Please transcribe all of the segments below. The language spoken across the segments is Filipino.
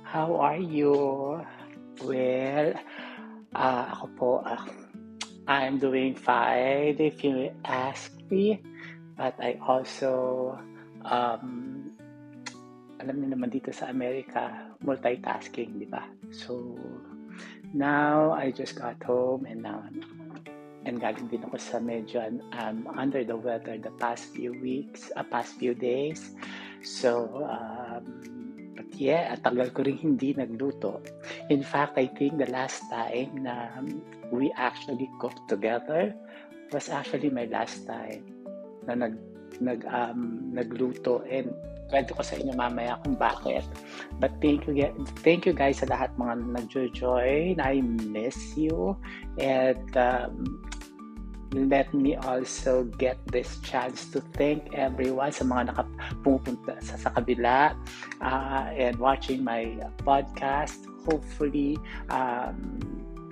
How are you? Well, ako po, I'm doing fine if you ask me. But I also, um, alam niyo naman dito sa Amerika, multitasking, di ba? So, now I just got home and galing din ako sa medyo under the weather the past few weeks, past few days. So, but yeah, at tagal ko rin hindi nagluto. In fact, I think the last time na we actually cooked together was actually my last time na nagluto, and kwento ko sa inyo mamaya kung bakit. But thank you guys sa lahat mga nagjo-join. I miss you, and let me also get this chance to thank everyone sa mga nakapupunta sa kabila and watching my podcast. Hopefully,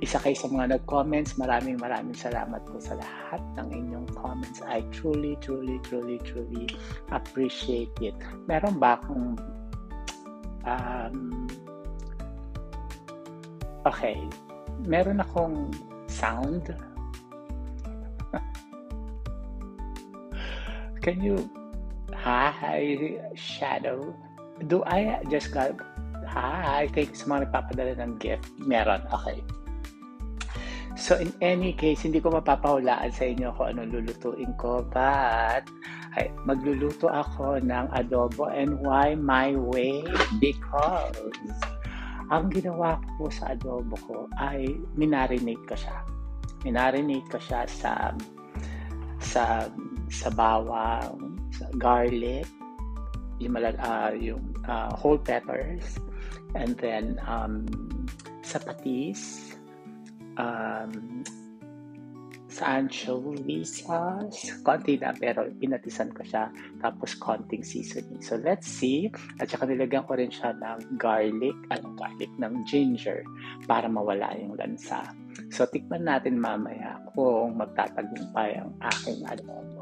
isa kayo sa mga nag-comments. Maraming salamat po sa lahat ng inyong comments. I truly appreciate it. Meron ba akong okay, meron akong sound. Can you, hi, Shadow? Do I just got, hi, thank you sa mga nagpapadala ng gift. Meron, okay. So in any case, hindi ko mapapahulaan sa inyo kung ano lulutuin ko, but magluluto ako ng adobo. And why my way? Because ang ginawa ko po sa adobo ko ay minarinate ko siya. Minarinate ko siya sa bawang, sa garlic, yung whole peppers, and then sa patis, sa anchovy sauce, konti na pero pinatisan ko siya, tapos konting seasoning. So let's see, at saka nilagyan ko rin siya ng garlic, ng ginger para mawala yung lansa. So tikman natin mamaya kung magtatagumpay ang aking adobo.